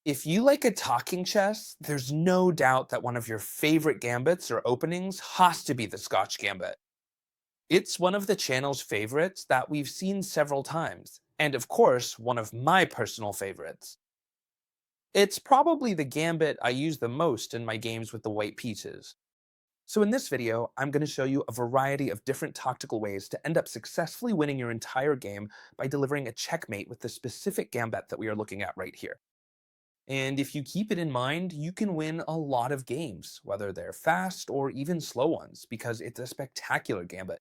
If you like a talking chess, there's no doubt that one of your favorite gambits or openings has to be the Scotch Gambit. It's one of the channel's favorites that we've seen several times, and of course, one of my personal favorites. It's probably the gambit I use the most in my games with the white pieces. So in this video, I'm going to show you a variety of different tactical ways to end up successfully winning your entire game by delivering a checkmate with the specific gambit that we are looking at right here. And if you keep it in mind, you can win a lot of games, whether they're fast or even slow ones, because it's a spectacular gambit.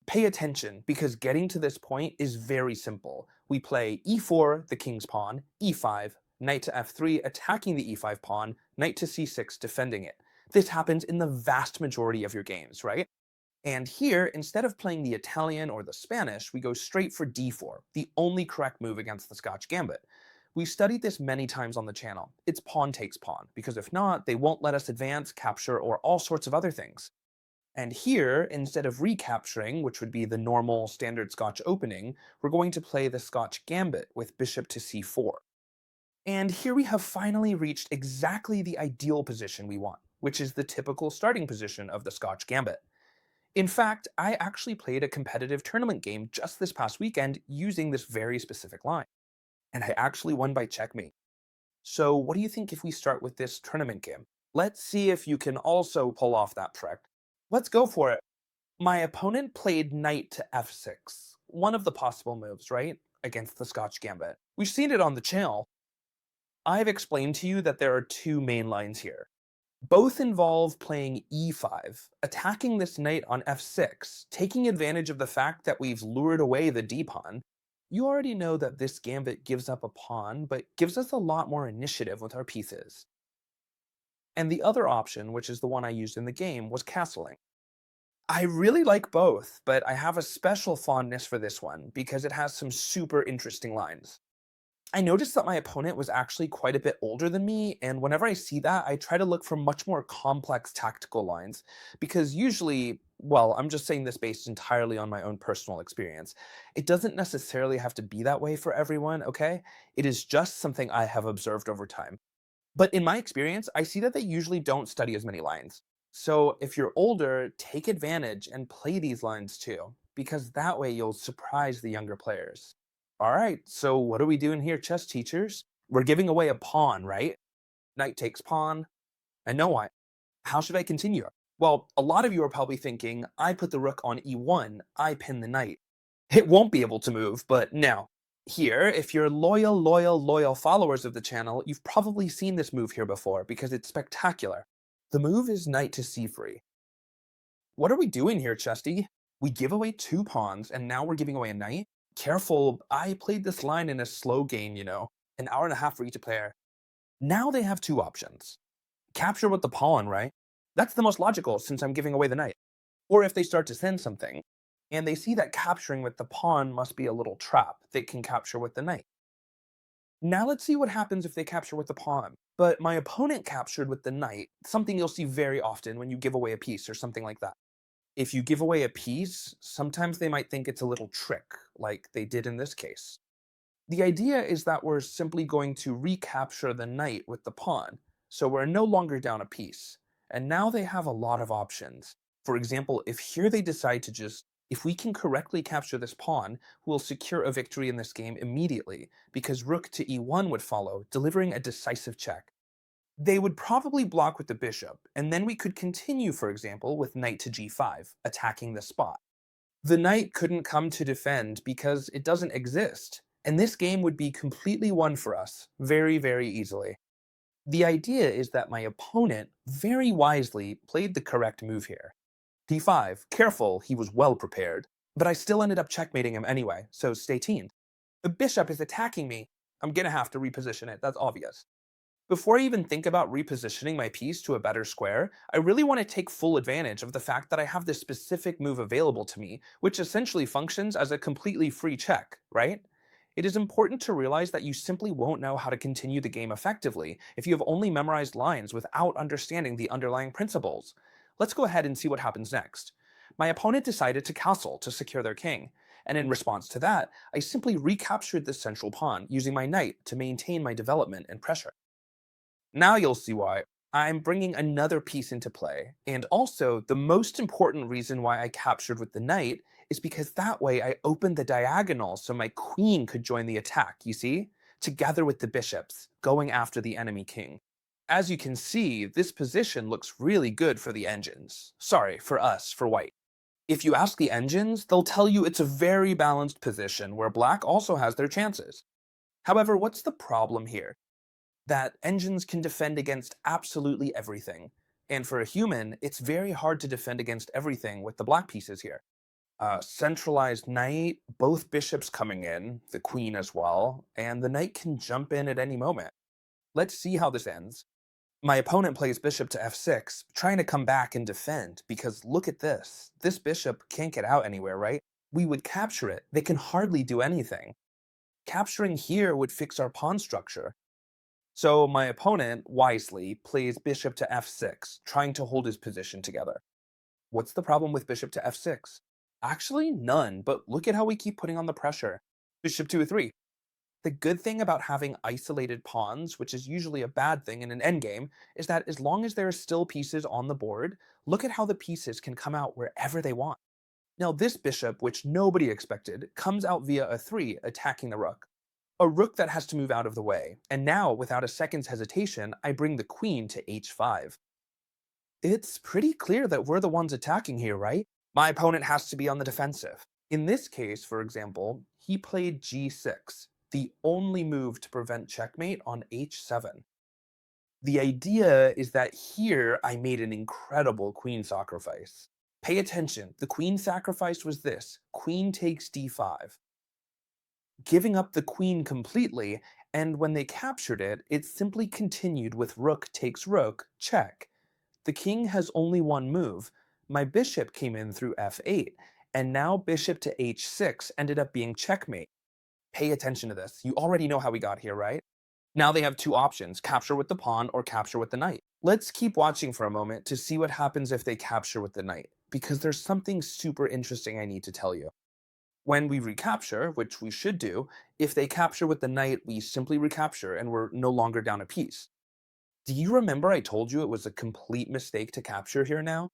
Pay attention, because getting to this point is very simple. We play e4, the king's pawn, e5, knight to f3, attacking the e5 pawn, knight to c6, defending it. This happens in the vast majority of your games, right? And here, instead of playing the Italian or the Spanish, we go straight for d4, the only correct move against the Scotch Gambit. We've studied this many times on the channel. It's pawn takes pawn, because if not, they won't let us advance, capture, or all sorts of other things. And here, instead of recapturing, which would be the normal standard Scotch opening, we're going to play the Scotch Gambit with bishop to c4. And here we have finally reached exactly the ideal position we want, which is the typical starting position of the Scotch Gambit. In fact, I actually played a competitive tournament game just this past weekend using this very specific line, and I actually won by checkmate. So what do you think if we start with this tournament game? Let's see if you can also pull off that trick. Let's go for it. My opponent played knight to f6, one of the possible moves, right? Against the Scotch Gambit. We've seen it on the channel. I've explained to you that there are two main lines here. Both involve playing e5, attacking this knight on f6, taking advantage of the fact that we've lured away the d-pawn. You already know that this gambit gives up a pawn, but gives us a lot more initiative with our pieces. And the other option, which is the one I used in the game, was castling. I really like both, but I have a special fondness for this one because it has some super interesting lines. I noticed that my opponent was actually quite a bit older than me, and whenever I see that, I try to look for much more complex tactical lines, because usually, well, I'm just saying this based entirely on my own personal experience. It doesn't necessarily have to be that way for everyone, okay? It is just something I have observed over time. But in my experience, I see that they usually don't study as many lines. So if you're older, take advantage and play these lines too, because that way you'll surprise the younger players. All right, so what are we doing here, chess teachers? We're giving away a pawn, right? Knight takes pawn. I know why. How should I continue? Well, a lot of you are probably thinking, I put the rook on e1, I pin the knight. It won't be able to move, but now, here, if you're loyal followers of the channel, you've probably seen this move here before because it's spectacular. The move is knight to c3. What are we doing here, Chesty? We give away two pawns, and now we're giving away a knight? Careful, I played this line in a slow game, an hour and a half for each player. Now they have two options. Capture with the pawn, right? That's the most logical since I'm giving away the knight. Or if they start to send something, and they see that capturing with the pawn must be a little trap they can capture with the knight. Now let's see what happens if they capture with the pawn. But my opponent captured with the knight, something you'll see very often when you give away a piece or something like that. If you give away a piece, sometimes they might think it's a little trick, like they did in this case. The idea is that we're simply going to recapture the knight with the pawn, so we're no longer down a piece. And now they have a lot of options. For example, if here they decide to if we can correctly capture this pawn, we'll secure a victory in this game immediately, because rook to e1 would follow, delivering a decisive check. They would probably block with the bishop, and then we could continue, for example, with knight to g5, attacking the spot. The knight couldn't come to defend because it doesn't exist, and this game would be completely won for us, very, very easily. The idea is that my opponent, very wisely, played the correct move here. d5, careful, he was well prepared, but I still ended up checkmating him anyway, so stay tuned. The bishop is attacking me. I'm gonna have to reposition it, that's obvious. Before I even think about repositioning my piece to a better square, I really want to take full advantage of the fact that I have this specific move available to me, which essentially functions as a completely free check, right? It is important to realize that you simply won't know how to continue the game effectively if you have only memorized lines without understanding the underlying principles. Let's go ahead and see what happens next. My opponent decided to castle to secure their king, and in response to that, I simply recaptured this central pawn using my knight to maintain my development and pressure. Now you'll see why. I'm bringing another piece into play. And also, the most important reason why I captured with the knight is because that way I opened the diagonal so my queen could join the attack, you see? Together with the bishops, going after the enemy king. As you can see, this position looks really good for the engines. Sorry, for us, for white. If you ask the engines, they'll tell you it's a very balanced position where black also has their chances. However, what's the problem here? That engines can defend against absolutely everything. And for a human, it's very hard to defend against everything with the black pieces here. Centralized knight, both bishops coming in, the queen as well, and the knight can jump in at any moment. Let's see how this ends. My opponent plays bishop to f6, trying to come back and defend, because look at this. This bishop can't get out anywhere, right? We would capture it. They can hardly do anything. Capturing here would fix our pawn structure. So my opponent, wisely, plays bishop to f6, trying to hold his position together. What's the problem with bishop to f6? Actually, none, but look at how we keep putting on the pressure. Bishop to a3. The good thing about having isolated pawns, which is usually a bad thing in an endgame, is that as long as there are still pieces on the board, look at how the pieces can come out wherever they want. Now this bishop, which nobody expected, comes out via a 3, attacking the rook. A rook that has to move out of the way, and now, without a second's hesitation, I bring the queen to h5. It's pretty clear that we're the ones attacking here, right? My opponent has to be on the defensive. In this case, for example, he played g6, the only move to prevent checkmate on h7. The idea is that here I made an incredible queen sacrifice. Pay attention, the queen sacrifice was this: queen takes d5. Giving up the queen completely, and when they captured it, it simply continued with rook takes rook, check. The king has only one move. My bishop came in through f8, and now bishop to h6 ended up being checkmate. Pay attention to this. You already know how we got here, right? Now they have two options, capture with the pawn or capture with the knight. Let's keep watching for a moment to see what happens if they capture with the knight, because there's something super interesting I need to tell you. When we recapture, which we should do, if they capture with the knight, we simply recapture and we're no longer down a piece. Do you remember I told you it was a complete mistake to capture here now?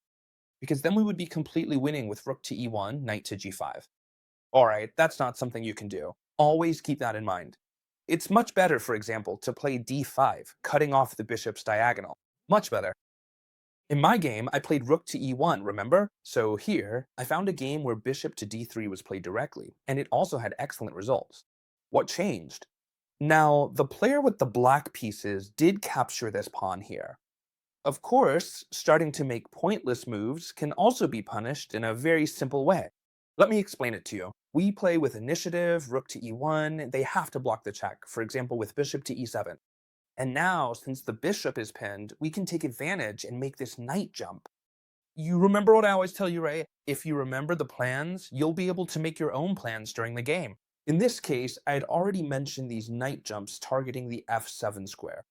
Because then we would be completely winning with rook to e1, knight to g5. Alright, that's not something you can do. Always keep that in mind. It's much better, for example, to play d5, cutting off the bishop's diagonal. Much better. In my game, I played rook to e1, remember? So here, I found a game where bishop to d3 was played directly, and it also had excellent results. What changed? Now, the player with the black pieces did capture this pawn here. Of course, starting to make pointless moves can also be punished in a very simple way. Let me explain it to you. We play with initiative, rook to e1, they have to block the check, for example with bishop to e7. And now, since the bishop is pinned, we can take advantage and make this knight jump. You remember what I always tell you, right? If you remember the plans, you'll be able to make your own plans during the game. In this case, I had already mentioned these knight jumps targeting the f7 square.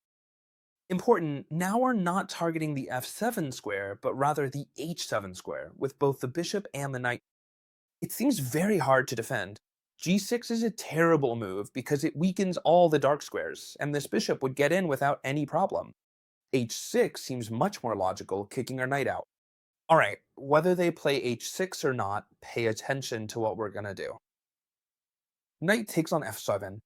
Important, now we're not targeting the f7 square, but rather the h7 square, with both the bishop and the knight. It seems very hard to defend. g6 is a terrible move because it weakens all the dark squares, and this bishop would get in without any problem. h6 seems much more logical, kicking our knight out. Alright, whether they play h6 or not, pay attention to what we're gonna do. Knight takes on f7.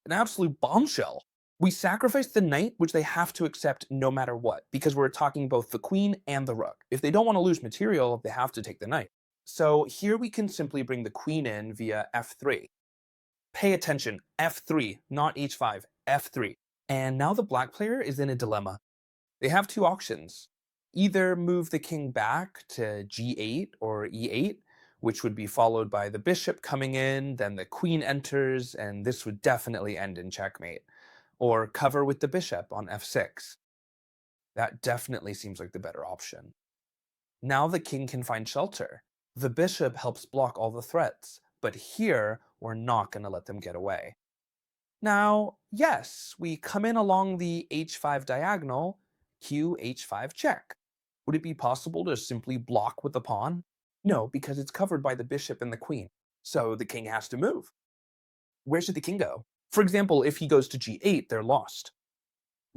An absolute bombshell. We sacrifice the knight, which they have to accept no matter what, because we're attacking both the queen and the rook. If they don't want to lose material, they have to take the knight. So here we can simply bring the queen in via f3. Pay attention, f3, not h5, f3. And now the black player is in a dilemma. They have two options. Either move the king back to g8 or e8, which would be followed by the bishop coming in, then the queen enters, and this would definitely end in checkmate. Or cover with the bishop on f6. That definitely seems like the better option. Now the king can find shelter. The bishop helps block all the threats, but here we're not going to let them get away. Now, yes, we come in along the h5 diagonal, q h5 check. Would it be possible to simply block with the pawn? No, because it's covered by the bishop and the queen, so the king has to move. Where should the king go? For example, if he goes to g8, they're lost.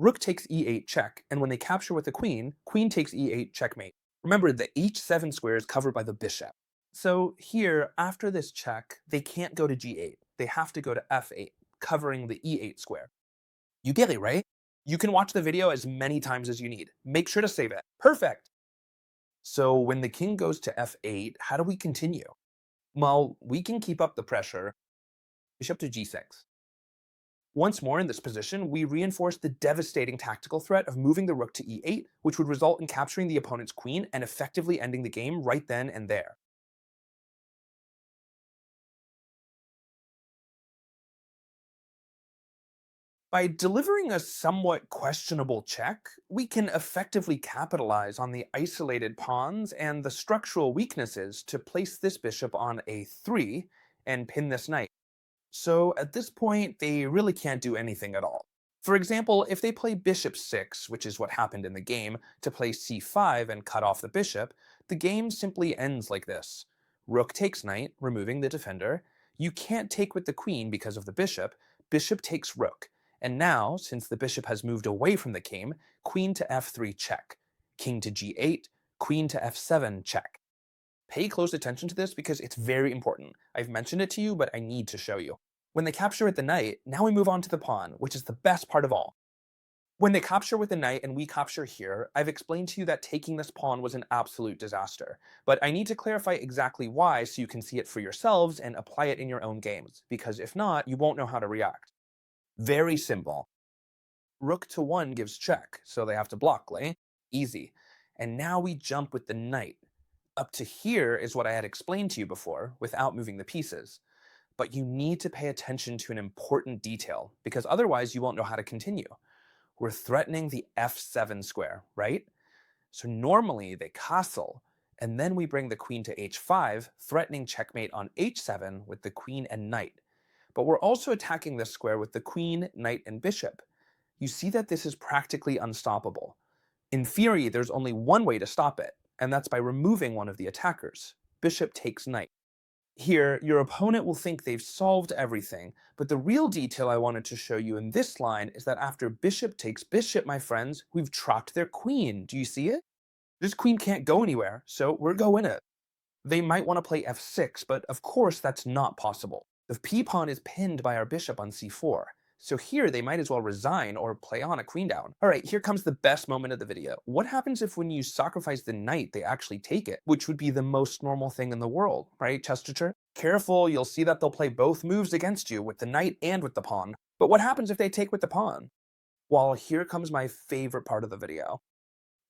Rook takes e8 check, and when they capture with the queen, queen takes e8 checkmate. Remember, the h7 square is covered by the bishop. So here, after this check, they can't go to g8. They have to go to f8, covering the e8 square. You get it, right? You can watch the video as many times as you need. Make sure to save it. Perfect! So when the king goes to f8, how do we continue? Well, we can keep up the pressure. Bishop to g6. Once more in this position, we reinforce the devastating tactical threat of moving the rook to e8, which would result in capturing the opponent's queen and effectively ending the game right then and there. By delivering a somewhat questionable check, we can effectively capitalize on the isolated pawns and the structural weaknesses to place this bishop on a3 and pin this knight. So at this point, they really can't do anything at all. For example, if they play bishop 6, which is what happened in the game, to play c5 and cut off the bishop, the game simply ends like this. Rook takes knight, removing the defender. You can't take with the queen because of the bishop. Bishop takes rook. And now, since the bishop has moved away from the king, queen to f3 check. King to g8, queen to f7 check. Pay close attention to this because it's very important. I've mentioned it to you, but I need to show you. When they capture with the knight, now we move on to the pawn, which is the best part of all. When they capture with the knight and we capture here, I've explained to you that taking this pawn was an absolute disaster. But I need to clarify exactly why so you can see it for yourselves and apply it in your own games, because if not, you won't know how to react. Very simple. Rook to 1 gives check, so they have to block, right? Easy. And now we jump with the knight. Up to here is what I had explained to you before, without moving the pieces. But you need to pay attention to an important detail, because otherwise you won't know how to continue. We're threatening the f7 square, right? So normally they castle, and then we bring the queen to h5, threatening checkmate on h7 with the queen and knight. But we're also attacking this square with the queen, knight, and bishop. You see that this is practically unstoppable. In theory, there's only one way to stop it, and that's by removing one of the attackers. Bishop takes knight. Here, your opponent will think they've solved everything, but the real detail I wanted to show you in this line is that after bishop takes bishop, my friends, we've trapped their queen. Do you see it? This queen can't go anywhere, so we're going it. They might want to play f6, but of course that's not possible. The p-pawn is pinned by our bishop on c4. So here they might as well resign or play on a queen down. Alright, here comes the best moment of the video. What happens if when you sacrifice the knight, they actually take it? Which would be the most normal thing in the world, right, Chesterton? Careful, you'll see that they'll play both moves against you, with the knight and with the pawn. But what happens if they take with the pawn? Well, here comes my favorite part of the video.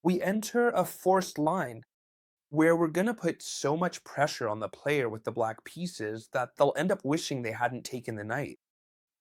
We enter a forced line, where we're gonna put so much pressure on the player with the black pieces that they'll end up wishing they hadn't taken the knight.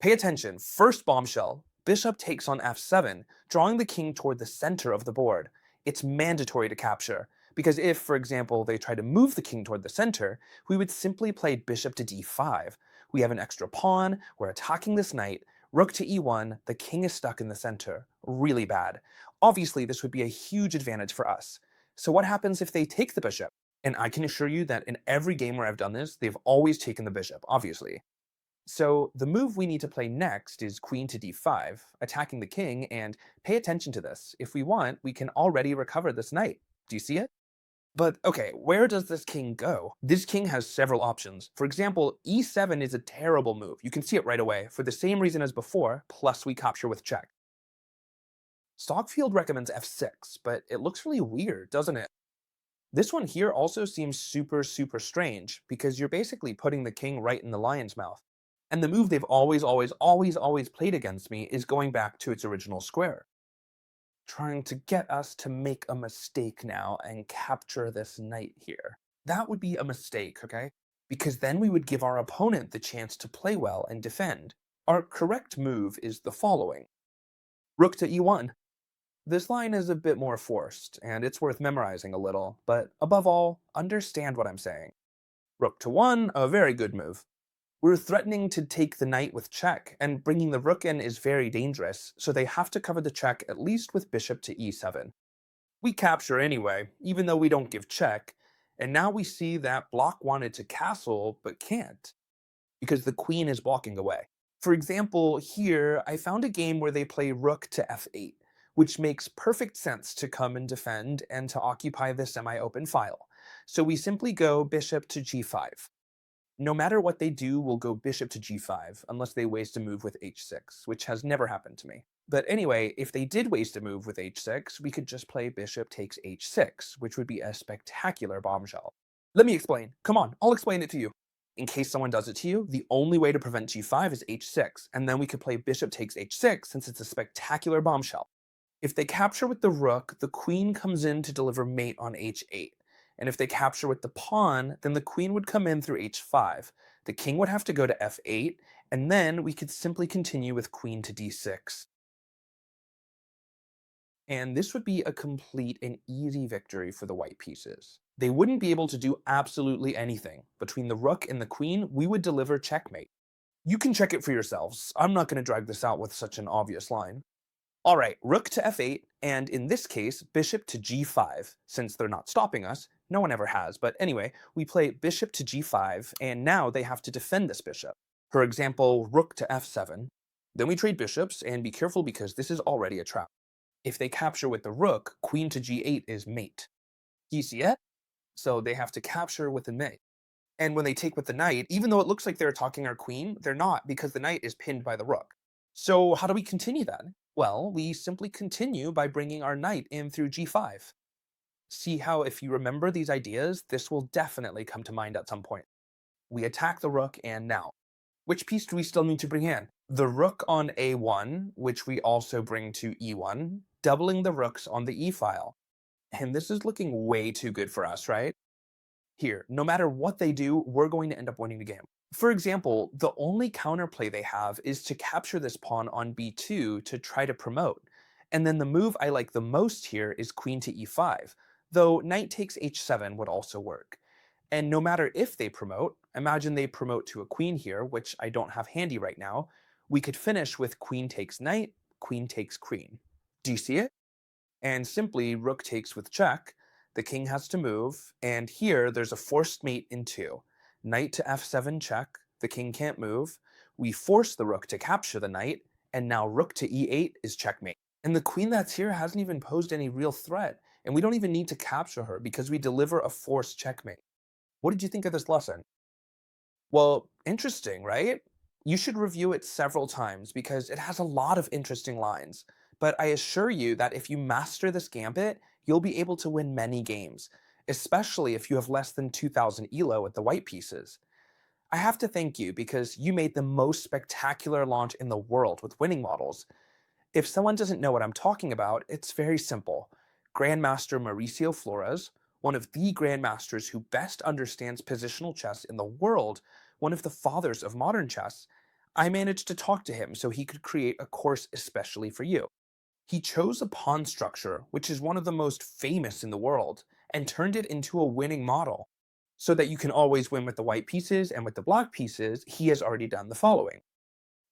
Pay attention, first bombshell, bishop takes on f7, drawing the king toward the center of the board. It's mandatory to capture, because if, for example, they try to move the king toward the center, we would simply play bishop to d5. We have an extra pawn, we're attacking this knight, rook to e1, the king is stuck in the center. Really bad. Obviously, this would be a huge advantage for us. So what happens if they take the bishop? And I can assure you that in every game where I've done this, they've always taken the bishop, obviously. So the move we need to play next is queen to d5, attacking the king, and pay attention to this. If we want, we can already recover this knight. Do you see it? But okay, where does this king go? This king has several options. For example, e7 is a terrible move. You can see it right away, for the same reason as before, plus we capture with check. Stockfield recommends f6, but it looks really weird, doesn't it? This one here also seems super strange, because you're basically putting the king right in the lion's mouth. And the move they've always played against me is going back to its original square. Trying to get us to make a mistake now and capture this knight here. That would be a mistake, okay? Because then we would give our opponent the chance to play well and defend. Our correct move is the following. Rook to e1. This line is a bit more forced, and it's worth memorizing a little, but above all, understand what I'm saying. Rook to 1, a very good move. We're threatening to take the knight with check, and bringing the rook in is very dangerous, so they have to cover the check at least with bishop to e7. We capture anyway, even though we don't give check, and now we see that Block wanted to castle, but can't, because the queen is walking away. For example, here I found a game where they play rook to f8, which makes perfect sense to come and defend and to occupy the semi-open file. So we simply go bishop to g5. No matter what they do, we'll go bishop to g5, unless they waste a move with h6, which has never happened to me. But anyway, if they did waste a move with h6, we could just play bishop takes h6, which would be a spectacular bombshell. Let me explain. Come on, I'll explain it to you. In case someone does it to you, the only way to prevent g5 is h6, and then we could play bishop takes h6 since it's a spectacular bombshell. If they capture with the rook, the queen comes in to deliver mate on h8. And if they capture with the pawn, then the queen would come in through h5. The king would have to go to f8, and then we could simply continue with queen to d6. And this would be a complete and easy victory for the white pieces. They wouldn't be able to do absolutely anything. Between the rook and the queen, we would deliver checkmate. You can check it for yourselves. I'm not going to drag this out with such an obvious line. All right, rook to f8, and in this case, bishop to g5. Since they're not stopping us, no one ever has, but anyway, we play bishop to g5, and now they have to defend this bishop. For example, rook to f7. Then we trade bishops, and be careful because this is already a trap. If they capture with the rook, queen to g8 is mate. You see it? So they have to capture with the mate. And when they take with the knight, even though it looks like they're attacking our queen, they're not because the knight is pinned by the rook. So how do we continue then? Well, we simply continue by bringing our knight in through g5. See how if you remember these ideas, this will definitely come to mind at some point. We attack the rook, and now, which piece do we still need to bring in? The rook on a1, which we also bring to e1, doubling the rooks on the e-file. And this is looking way too good for us, right? Here, no matter what they do, we're going to end up winning the game. For example, the only counterplay they have is to capture this pawn on b2 to try to promote. And then the move I like the most here is queen to e5, though knight takes h7 would also work. And no matter if they promote, imagine they promote to a queen here, which I don't have handy right now, we could finish with queen takes knight, queen takes queen. Do you see it? And simply rook takes with check, the king has to move, and here there's a forced mate in 2. Knight to f7 check, the king can't move, we force the rook to capture the knight, and now rook to e8 is checkmate. And the queen that's here hasn't even posed any real threat, and we don't even need to capture her because we deliver a forced checkmate. What did you think of this lesson? Well, interesting, right? You should review it several times because it has a lot of interesting lines. But I assure you that if you master this gambit, you'll be able to win many games, especially if you have less than 2000 elo at the white pieces. I have to thank you because you made the most spectacular launch in the world with winning models. If someone doesn't know what I'm talking about, it's very simple. Grandmaster Mauricio Flores, one of the grandmasters who best understands positional chess in the world, one of the fathers of modern chess, I managed to talk to him so he could create a course especially for you. He chose a pawn structure, which is one of the most famous in the world, and turned it into a winning model. So that you can always win with the white pieces and with the black pieces, he has already done the following.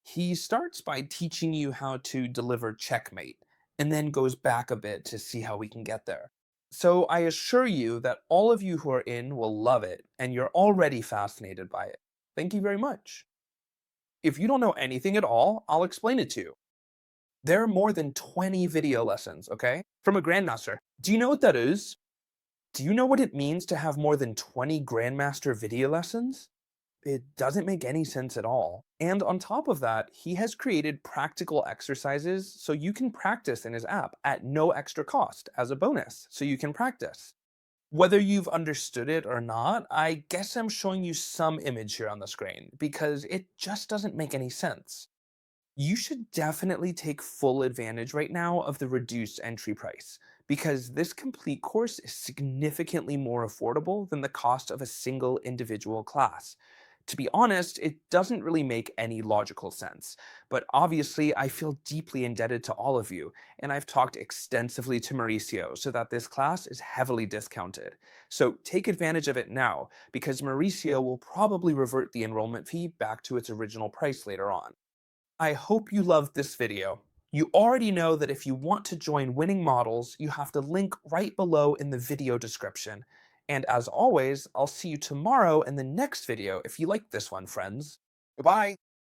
He starts by teaching you how to deliver checkmate, and then goes back a bit to see how we can get there. So I assure you that all of you who are in will love it, and you're already fascinated by it. Thank you very much. If you don't know anything at all, I'll explain it to you. There are more than 20 video lessons, okay? From a Grandmaster. Do you know what that is? Do you know what it means to have more than 20 Grandmaster video lessons? It doesn't make any sense at all. And on top of that, he has created practical exercises so you can practice in his app at no extra cost as a bonus, so you can practice. Whether you've understood it or not, I guess I'm showing you some image here on the screen because it just doesn't make any sense. You should definitely take full advantage right now of the reduced entry price, because this complete course is significantly more affordable than the cost of a single individual class. To be honest, it doesn't really make any logical sense, but obviously I feel deeply indebted to all of you, and I've talked extensively to Mauricio so that this class is heavily discounted. So take advantage of it now, because Mauricio will probably revert the enrollment fee back to its original price later on. I hope you loved this video. You already know that if you want to join Winning Models, you have to link right below in the video description. And as always, I'll see you tomorrow in the next video if you like this one, friends. Goodbye!